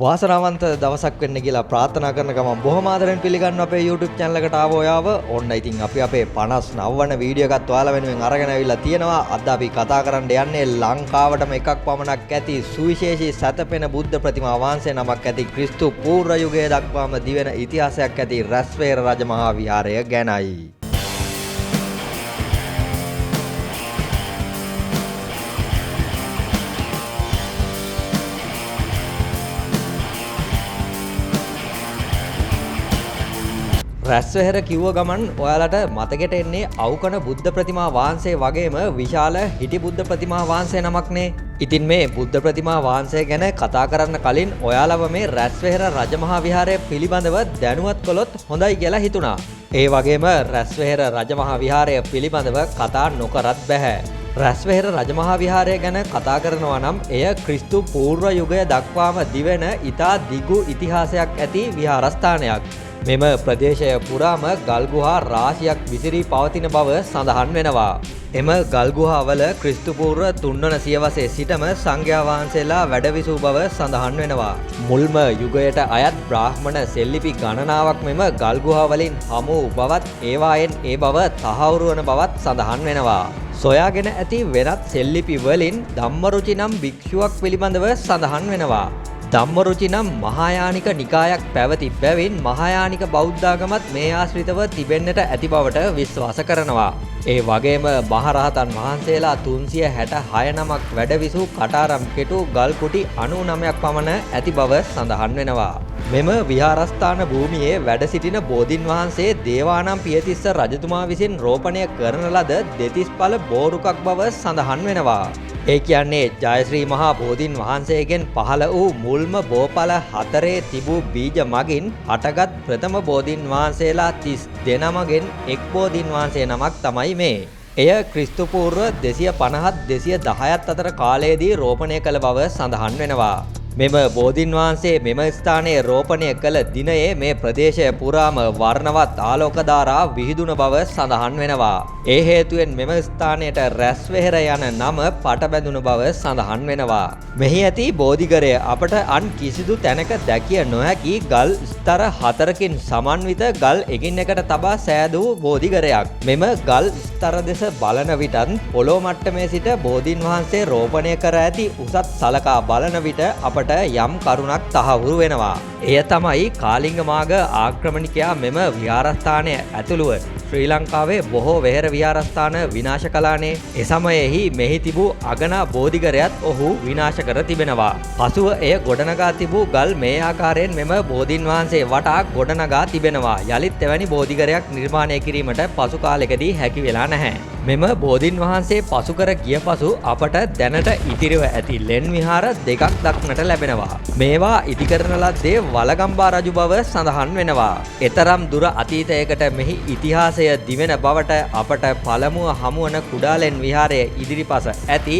වාසනාවන්ත දවසක් වෙන්න කියලා ප්‍රාර්ථනා කරන ගමන් බොහොම ආදරෙන් පිළිගන්න අපේ YouTube channel එකට ආව ඔයාව. ඔන්න ඉතින් අපි අපේ 59 වන වීඩියෝ එකත් ඔයාලා වෙනුවෙන් අරගෙන ආවිල්ලා තියෙනවා. අද අපි කතා කරන්න යන්නේ ලංකාවටම එකක් පමණක් ඇති සුවිශේෂී සැතපෙන බුද්ධ ප්‍රතිමා වහන්සේ නමක් ඇති ක්‍රිස්තු පූර්ව යුගයේ දක්වාම දිවෙන ඉතිහාසයක් ඇති රැස්වේර රජමහා විහාරය ගැනයි. රැස්වැහෙර කිව්ව ගමන් ඔයාලට මතකෙට එන්නේ අවකන බුද්ධ ප්‍රතිමා වහන්සේ වගේම විශාල හිටි බුද්ධ ප්‍රතිමා වහන්සේ නමක්නේ. ඉතින් මේ බුද්ධ ප්‍රතිමා වහන්සේ ගැන කතා කරන්න කලින් ඔයාලව මේ රැස්වැහෙර රජමහා විහාරය පිළිබඳව දැනුවත් කළොත් හොඳයි කියලා හිතුණා. ඒ වගේම රැස්වැහෙර රජමහා විහාරය පිළිබඳව කතා නොකරත් බැහැ. රැස්වැහෙර රජමහා විහාරය ගැන කතා කරනවා නම් එය ක්‍රිස්තු පූර්ව යුගය දක්වාම දිවෙන ඉතා දිගු ඉතිහාසයක් ඇති විහාරස්ථානයක්. මෙම ප්‍රදේශය පුරාම ගල්ගුහා රාශියක් විසිරී පවතින බව සඳහන් වෙනවා. එම ගල්ගුහාවල ක්‍රිස්තු පූර්ව 3 වන සියවසේ සිටම සංඝයා වහන්සේලා වැඩවිසූ බව සඳහන් වෙනවා. මුල්ම යුගයට අයත් බ්‍රාහ්මණ සෙල්ලිපි ගණනාවක් මෙම ගල්ගුහාවලින් හමු බවත් ඒවායෙන් ඒ බව තහවුරු වන බවත් සඳහන් වෙනවා. සොයාගෙන ඇති වෙනත් සෙල්ලිපි වලින් ධම්මරුචි නම් භික්ෂුවක් පිළිබඳව සඳහන් වෙනවා. ධම්මරුචි නම් මහායානික නිකායක් පැවති බැවින් මහායානික බෞද්ධාගමත් මේ ආශ්‍රිතව තිබෙන්නට ඇති බවට විශ්වාස කරනවා. ඒ වගේම මහරහතන් වහන්සේලා 366 නමක් වැඩවිසූ කටාරම් කෙටු ගල් කුටි 99ක් පමණ ඇති බව සඳහන් වෙනවා. මෙම විහාරස්ථාන භූමියේ වැඩ සිටින බෝධින් වහන්සේ දේවානම් පියතිස්ස රජතුමා විසින් රෝපණය කරන ලද දෙතිස්ඵල බෝරුකක් බව සඳහන් වෙනවා. ඒ කියන්නේ ජයශ්‍රී මහා බෝධින් වහන්සේගෙන් පහළ වූ මුල්ම බෝපල 4 තිබූ බීජ මගින් හටගත් ප්‍රථම බෝධින් වහන්සේලා 32 නමගෙන් එක් බෝධින් වහන්සේ නමක් තමයි මේ. එය ක්‍රිස්තු පූර්ව 250 210ත් අතර කාලයේදී රෝපණය කළ බව සඳහන් වෙනවා. මෙම බෝධින් වහන්සේ මෙම ස්ථානයේ රෝපණය කළ දිනයේ මේ ප්‍රදේශය පුරාම වර්ණවත් ආලෝක ධාරා විහිදුන බව සඳහන් වෙනවා. ඒ හේතුවෙන් මෙම ස්ථානයට රැස්වැහෙර යන නම පට බැඳුණු බව සඳහන් වෙනවා. මෙහි ඇති බෝධිගරය අපට අන් කිසිදු තැනක දැකිය නොහැකි ගල් ස්තර 4කින් සමන්විත ගල් එකින් එකට තබා සෑදූ බෝධිගරයක්. මෙම ගල් ස්තර දෙස බලන විටත් පොළොව මට්ටමේ සිට බෝධින් වහන්සේ රෝපණය කර ඇති උසත් සලකා බලන විට අපට යම් කරුණක් තහවුරු වෙනවා. එය තමයි කාලිංග මාග ආක්‍රමණිකයා මෙම විහාරස්ථානය ඇතුළුව ශ්‍රී ලංකාවේ බොහෝ වෙහෙර විහාරස්ථාන විනාශ කළානේ. ඒ සමයෙහි මෙහි තිබූ අගනා බෝධිගරයත් ඔහු විනාශ කර තිබෙනවා. පසුව එය ගොඩනගා තිබූ ගල් මේ ආකාරයෙන් මෙම බෝධින් වහන්සේ වටා ගොඩනගා තිබෙනවා. යලිත් එවැනි බෝධිගරයක් නිර්මාණය කිරීමට පසු කාලෙකදී හැකි වෙලා නැහැ. මෙම බෝධින් වහන්සේ පසු කර ගිය පසු අපට දැනට ඉතිරිව ඇති ලෙන් විහාර දෙකක් දක්නට ලැබෙනවා. මේවා ඉදි කරන ලද්දේ වලගම්බා රජු බව සඳහන් වෙනවා. එතරම් දුර අතීතයකට මෙහි ඉතිහාසය දිවෙන බවට අපට පළමුව හමුවන කුඩාලෙන් විහාරය ඉදිරිපස ඇති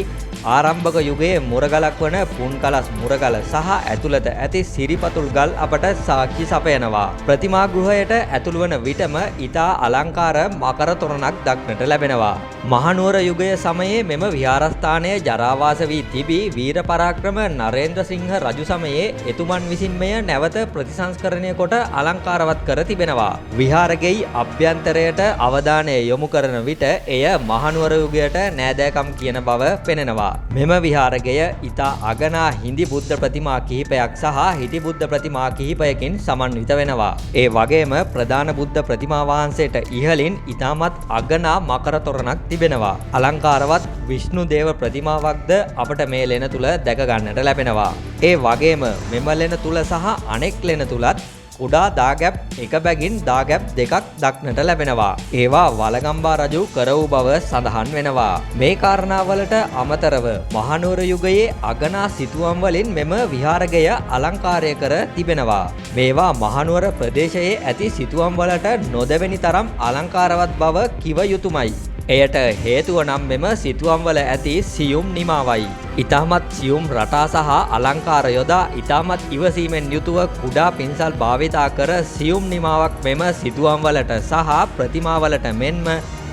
ආරම්භක යුගයේ මුරගලක් වන පුන්කලස් මුරගල සහ ඇතුළත ඇති සිරිපතුල් ගල් අපට සාක්ෂි සපයනවා. ප්‍රතිමා ගෘහයට ඇතුළු වන විටම ඊතා අලංකාර මකර තොරණක් දක්නට ලැබෙනවා. මහනුවර යුගයේ සමයේ මෙම විහාරස්ථානය ජරාවාස වී තිබී වීර පරාක්‍රම නරේන්ද්‍ර සිංහ රජු සමයේ එතුමන් විසින් මෙය නැවත ප්‍රතිසංස්කරණය කොට අලංකාරවත් කර තිබෙනවා. විහාරගෙයි අභ්‍යන්තරයට අවධානය යොමු කරන විට එය මහනුවර යුගයට නෑදෑකම් කියන බව පෙනෙනවා. මෙම විහාරගය ඉතා අගනා හිඳි බුද්ධ ප්‍රතිමා කිහිපයක් සහ හිටි බුද්ධ ප්‍රතිමා කිහිපයකින් සමන්විත වෙනවා. ඒ වගේම ප්‍රධාන බුද්ධ ප්‍රතිමා වහන්සේට ඉහළින් ඉතාමත් අගනා මකර තොරණක් තිබෙනවා. අලංකාරවත් විෂ්ණු දේව ප්‍රතිමාවක්ද අපට මේ ලෙන තුල දැක ගන්නට ලැබෙනවා. ඒ වගේම මෙම ලෙන තුල සහ අනෙක් ලෙන තුලත් කුඩා දාගැබ් එක බැගින් දාගැබ් දෙකක් දක්නට ලැබෙනවා. ඒවා වලගම්බා රජු කර වූ බව සඳහන් වෙනවා. මේ කාරණාවලට අමතරව මහනුවර යුගයේ අගනා සිතුවම් වලින් මෙම විහාරගය අලංකාරය කර තිබෙනවා. මේවා මහනුවර ප්‍රදේශයේ ඇති සිතුවම් වලට නොදැවෙනි තරම් අලංකාරවත් බව කිව යුතුමයි. එයට හේතුව නම් මෙම සිතුවම් වල ඇති සියුම් නිමාවයි. ඉතාමත් සියුම් රටා සහ අලංකාර යොදා ඉතාමත් ඉවසීමෙන් යුතුව කුඩා පින්සල් භාවිතා කර සියුම් නිමාවක් මෙම සිතුවම් වලට සහ ප්‍රතිමාවලට මෙන්ම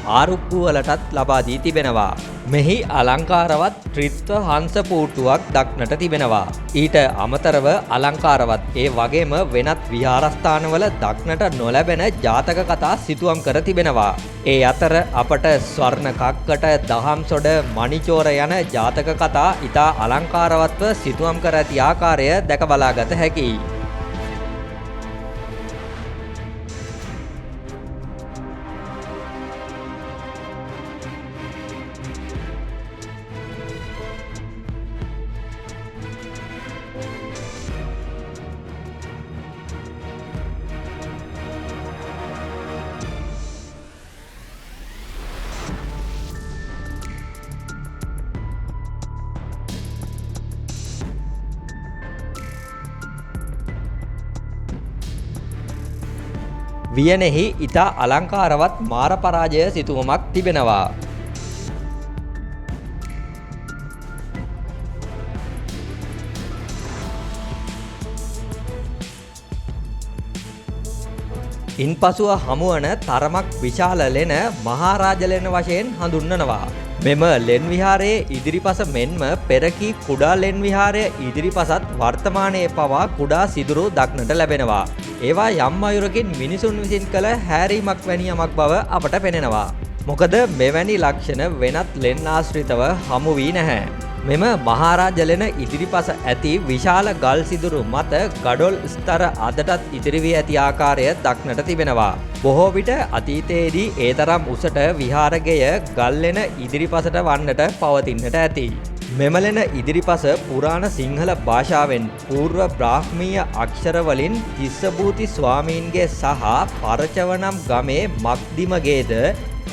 ආරුක්කුවලටත් ලබා දී තිබෙනවා. මෙහි අලංකාරවත් ත්‍රිත්ව හංස පුටුවක් දක්නට තිබෙනවා. ඊට අමතරව අලංකාරවත් ඒ වගේම වෙනත් විහාරස්ථානවල දක්නට නොලැබෙන ජාතක කතා සිතුවම් කර තිබෙනවා. ඒ අතර අපට ස්වර්ණ කක්කට, දහම් සොඩ, මණිචෝර යන ජාතක කතා ඉතා අලංකාරවත්ව සිතුවම් කර ඇති ආකාරය දැක බලාගත හැකියි. වියනෙහි ඉතා අලංකාරවත් මාර පරාජය සිතුවමක් තිබෙනවා. ඉන්පසුව හමුවන තරමක් විශාල ලෙන මහාරාජ ලෙන වශයෙන් හඳුන්වනවා. මෙම ලෙන් විහාරයේ ඉදිරිපස මෙන්ම පෙරකී කුඩා ලෙන් විහාරය ඉදිරිපසත් වර්තමානයේ පවා කුඩා සිදුරු දක්නට ලැබෙනවා. ඒවා යම් අයුරකින් මිනිසුන් විසින් කළ හැරීමක් වැනි යමක් බව අපට පෙනෙනවා. මොකද මෙවැනි ලක්ෂණ වෙනත් ලෙන් ආශ්‍රිතව හමු වී නැහැ. මෙම මහාරාජ ලෙන ඉදිරිපස ඇති විශාල ගල් සිදුරු මත ගඩොල් ස්තර අදටත් ඉතිරි වී ඇති ආකාරය දක්නට තිබෙනවා. බොහෝ විට අතීතයේදී ඒ තරම් උසට විහාරගය ගල් ලෙන ඉදිරිපසට වන්නට පවතින්නට ඇති. මෙම ලෙන ඉදිරිපස පුරාණ සිංහල භාෂාවෙන් පූර්ව බ්‍රාහ්මීය අක්ෂර වලින් තිස්සභූති ස්වාමීන්ගේ සහ පරචව නම් ගමේ මක්දිමගේද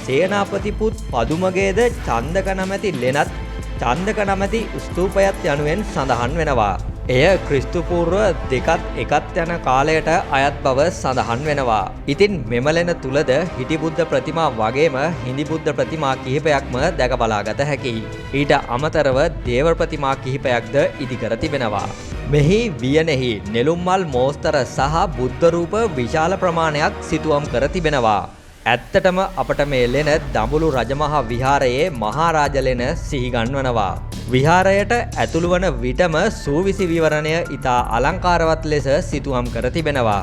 සේනාපති පුත් පදුමගේද චන්දක නමැති ලෙනත් චන්දක නමැති ස්තූපයත් යනුවෙන් සඳහන් වෙනවා. එය ක්‍රිස්තු පූර්ව 2ත් 1ත් යන කාලයට අයත් බව සඳහන් වෙනවා. ඉතින් මෙම ලෙන තුලද හිටි බුද්ධ ප්‍රතිමා වගේම හිඳි බුද්ධ ප්‍රතිමා කිහිපයක්ම දැක බලාගත හැකියි. ඊට අමතරව දේව ප්‍රතිමා කිහිපයක්ද ඉදිකර තිබෙනවා. මෙහි වියනෙහි නෙළුම් මල් මෝස්තර සහ බුද්ධ රූප විශාල ප්‍රමාණයක් සිතුවම් කර තිබෙනවා. ඇත්තටම අපට මේ ලෙන දඹුලු රජමහා විහාරයේ මහාරාජ ලෙන සිහිගන්වනවා. විහාරයට ඇතුළු වන විටම සූවිසි විවරණය ඉතා අලංකාරවත් ලෙස සිතුවම් කර තිබෙනවා.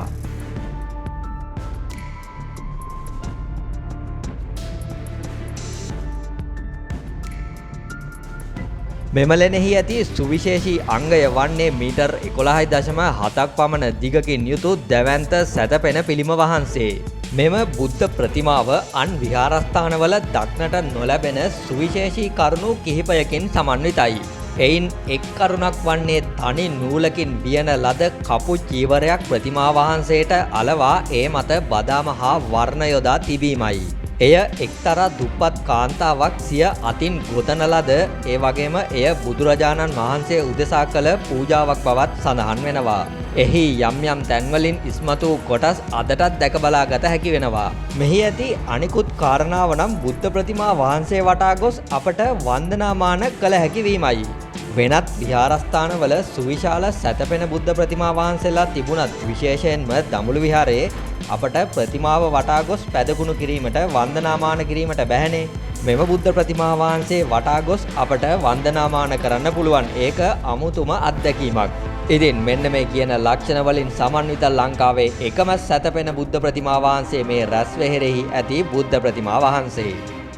මෙම ලෙනෙහි ඇති සුවිශේෂී අංගය වන්නේ මීටර් 11.7ක් පමණ දිගකින් යුතු දැවැන්ත සැතපෙන පිළිම වහන්සේ. මෙම බුද්ධ ප්‍රතිමාව අන් විහාරස්ථානවල දක්නට නොලැබෙන සුවිශේෂී කරුණු කිහිපයකින් සමන්විතයි. එයින් එක් කරුණක් වන්නේ තනි නූලකින් වියන ලද කපු චීවරයක් ප්‍රතිමා වහන්සේට අලවා ඒ මත බදාම හා වර්ණ යොදා තිබීමයි. එය එක්තරා දුප්පත් කාන්තාවක් සිය අතින් ගොතන ලද ඒ වගේම එය බුදුරජාණන් වහන්සේ උදෙසා කළ පූජාවක් බවත් සඳහන් වෙනවා. එහි යම් යම් තැන්වලින් ඉස්මතු කොටස් අදටත් දැක බලා ගත හැකි වෙනවා. මෙහි ඇති අනිකුත් කාරණාව නම් බුද්ධ ප්‍රතිමා වහන්සේ වටා ගොස් අපට වන්දනාමාන කළ හැකි වීමයි. වෙනත් විහාරස්ථානවල සුවිශාල සැතපෙන බුද්ධ ප්‍රතිමා වහන්සේලා තිබුණත් විශේෂයෙන්ම දඹුලු විහාරයේ අපට ප්‍රතිමාව වටා ගොස් පැදකුණු කිරීමට වන්දනාමාන කිරීමට බැහැනේ. මෙම බුද්ධ ප්‍රතිමා වහන්සේ වටා ගොස් අපට වන්දනාමාන කරන්න පුළුවන්. ඒක අමුතුම අත්දැකීමක්. ඉතින් මෙන්න මේ කියන ලක්ෂණ වලින් සමන්විත ලංකාවේ එකම සැතපෙන බුද්ධ ප්‍රතිමා වහන්සේ මේ රැස්වෙහෙරෙහි ඇති බුද්ධ ප්‍රතිමා වහන්සේ.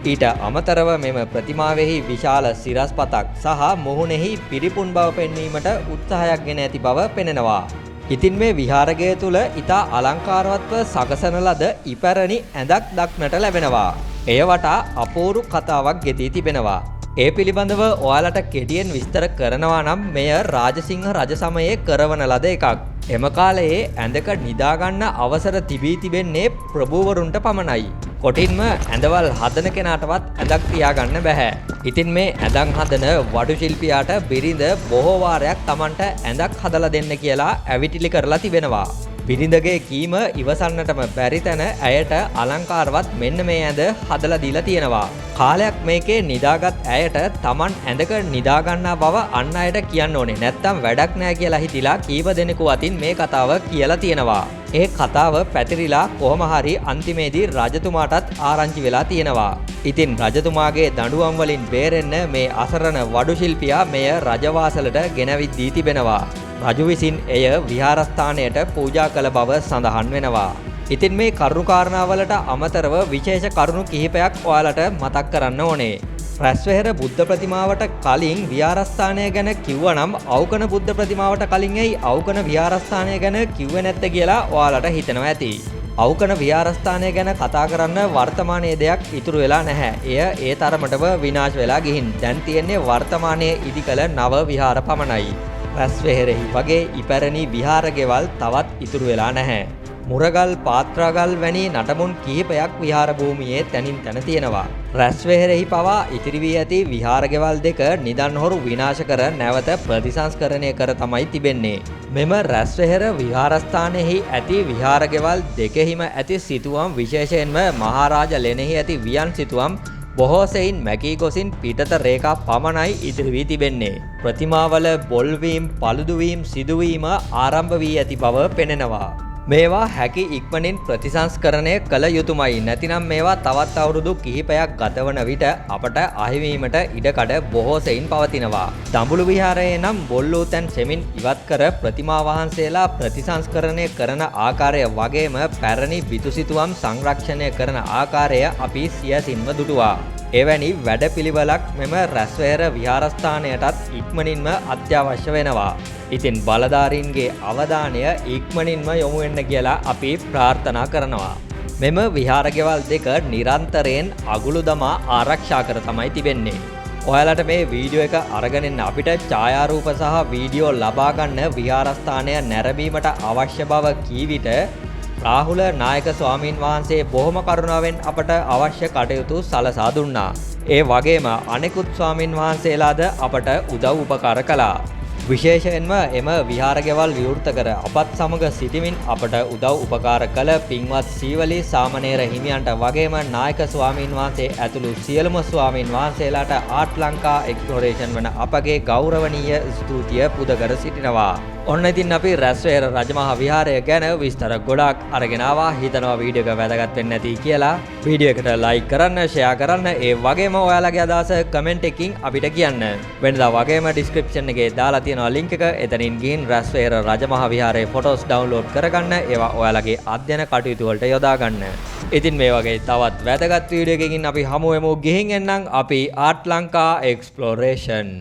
ඊට අමතරව මෙම ප්‍රතිමාවෙහි විශාල සිරස්පතක් සහ මුහුණෙහි පිරිපුන් බව පෙන්වීමට උත්සාහයක් ගෙන ඇති බව පෙනෙනවා. ඉතින් මේ විහාරගය තුල ඉතා අලංකාරවත්ව සකසන ලද ඉපැරණි ඇඳක් දක්නට ලැබෙනවා. එය වටා අපූරු කතාවක් ගෙතී තිබෙනවා. ඒ පිළිබඳව ඔයාලට කෙටියෙන් විස්තර කරනවා නම් මෙය රාජසිංහ රජ සමයේ කරවන ලද එකක්. එම කාලයේ ඇඳක නිදාගන්න අවසර තිබී තිබෙන්නේ ප්‍රභූවරුන්ට පමණයි. කොටින්ම ඇඳවල් හදන කෙනාටවත් ඇඳක් තියාගන්න බැහැ. ඉතින් මේ ඇඳන් හදන වඩු ශිල්පියාට බිරිඳ බොහෝ වාරයක් Tamanට ඇඳක් හදලා දෙන්න කියලා ඇවිටිලි කරලා තිබෙනවා. බිරිඳගේ කීම ඉවසන්නටම බැරි තැන ඇයට අලංකාරවත් මෙන්න මේ ඇඳ හදලා දීලා තියෙනවා. කාලයක් මේකේ නිදාගත් ඇයට Taman ඇඳක නිදාගන්නා බව අන් අයට කියන්න ඕනේ. නැත්තම් වැඩක් නැහැ කියලා හිතිලා කීප දෙනෙකු අතින් මේ කතාව කියලා තියෙනවා. ඒ කතාව පැතිරිලා කොහොම හරි අන්තිමේදී රජතුමාටත් ආරංචි වෙලා තියෙනවා. ඉතින් රජතුමාගේ දඬුවම් වලින් බේරෙන්න මේ අසරණ වඩු ශිල්පියා මෙය රජවාසලට ගෙනවිත් දී තිබෙනවා. රජු විසින් එය විහාරස්ථානයට පූජා කළ බව සඳහන් වෙනවා. ඉතින් මේ කරුණු කාරණාවලට අමතරව විශේෂ කරුණු කිහිපයක් ඔයාලට මතක් කරන්න ඕනේ. රැස්වෙහෙර බුද්ධ ප්‍රතිමාවට කලින් විහාරස්ථානය ගැන කිව්වනම් අවකන බුද්ධ ප්‍රතිමාවට කලින් ඇයි අවකන විහාරස්ථානය ගැන කිව්වේ නැත්තේ කියලා ඔයාලට හිතෙනවා ඇති. අවකන විහාරස්ථානය ගැන කතා කරන්න වර්තමානයේ දෙයක් ඉතුරු වෙලා නැහැ. එය ඒ තරමටම විනාශ වෙලා ගිහින් දැන් තියෙන්නේ වර්තමානයේ ඉදිකල නව විහාර පමණයි. රැස්වෙහෙරෙහි වගේ ඉපැරණි විහාර ගෙවල් තවත් ඉතුරු වෙලා නැහැ. මුරගල් පාත්‍රාගල් වැනි නටමුන් කිහිපයක් විහාර භූමියේ තැනින් තැන තියෙනවා. රැස්වෙහෙරෙහි පවා ඉතිරි වී ඇති විහාර ගෙවල් දෙක නිදන් හොරු විනාශ කර නැවත ප්‍රතිසංස්කරණය කර තමයි තිබෙන්නේ. මෙම රැස්වෙහෙර විහාරස්ථානයෙහි ඇති විහාර ගෙවල් දෙකෙහිම ඇති සිතුවම් විශේෂයෙන්ම මහරජ ලෙනෙහි ඇති වියන් සිතුවම් බොහෝ සෙයින් මැකී ගොසින් පිටත රේඛා පමණයි ඉදිරි වී තිබෙන්නේ. ප්‍රතිමාවල බොල්වීම් පළුදුවීම් සිදුවීම ආරම්භ වී ඇති බව පෙනෙනවා. මේවා හැකි ඉක්මනින් ප්‍රතිසංස්කරණය කළ යුතුමයි. නැතිනම් මේවා තවත් අවුරුදු කිහිපයක් ගතවන විට අපට අහිමීමට ඉඩකඩ බොහෝ සෙයින් පවතිනවා. දඹුලු විහාරයේ නම් බොල්ලූ තැන් සෙමින් ඉවත් කර ප්‍රතිමා වහන්සේලා ප්‍රතිසංස්කරණය කරන ආකාරය වගේම පැරණි බිතුසිතුවම් සංරක්ෂණය කරන ආකාරය අපි සියසින්ම දුටුවා. එවැනි වැඩපිළිවෙලක් මෙම රැස්වෙහෙර විහාරස්ථානයටත් ඉක්මනින්ම අත්‍යවශ්‍ය වෙනවා. ඉතින් බලධාරීන්ගේ අවධානය ඉක්මනින්ම යොමු වෙන්න කියලා අපි ප්‍රාර්ථනා කරනවා. මෙම විහාරගෙවල් දෙක නිරන්තරයෙන් අගුළු දමා ආරක්ෂා කර තමයි තිබෙන්නේ. ඔයාලට මේ වීඩියෝ එක අරගෙන එන්න අපිට ඡායාරූප සහ වීඩියෝ ලබා ගන්න විහාරස්ථානය නැරඹීමට අවශ්‍ය බව කී විට රාහුල නායක ස්වාමීන් වහන්සේ බොහොම කරුණාවෙන් අපට අවශ්‍ය කටයුතු සලසා දුන්නා. ඒ වගේම අනෙකුත් ස්වාමීන් වහන්සේලාද අපට උදව් උපකාර කළා. විශේෂයෙන්ම එම විහාරගෙවල් විවෘත කර අපත් සමග සිටිමින් අපට උදව් උපකාර කළ පින්වත් සීවලී සාමණේර හිමියන්ට වගේම නායක ස්වාමීන් වහන්සේ ඇතුළු සියලුම ස්වාමීන් වහන්සේලාට ආර්ට් ලංකා එක්ස්ප්ලෝරේෂන් වන අපගේ ගෞරවනීය ස්තුතිය පුද කර සිටිනවා. ඔන්න ඉතින් අපි රැස්වෙහෙර රජමහා විහාරය ගැන විස්තර ගොඩක් අරගෙන ආවා. හිතනවා වීඩියෝ එක වැදගත් වෙන්න ඇති කියලා. වීඩියෝ එකට ලයික් කරන්න, ෂෙයා කරන්න, ඒ වගේම ඔයාලගේ අදහස කමෙන්ට් එකකින් අපිට කියන්න. වෙනදා වගේම ඩිස්ක්‍රිප්ෂන් එකේ දාලා තියෙනවා ලින්ක් එක. එතනින් ගිහින් රැස්වෙහෙර රජමහා විහාරයේ ෆොටෝස් ඩවුන්ලෝඩ් කරගන්න. ඒවා ඔයාලගේ අධ්‍යයන කටයුතු වලට යොදා ගන්න. ඉතින් මේ වගේ තවත් වැදගත් වීඩියෝ එකකින් අපි හමු වෙමු. ගිහින් එන්නම් අපි ආර්ට් ලංකා එක්ස්ප්ලෝරේෂන්.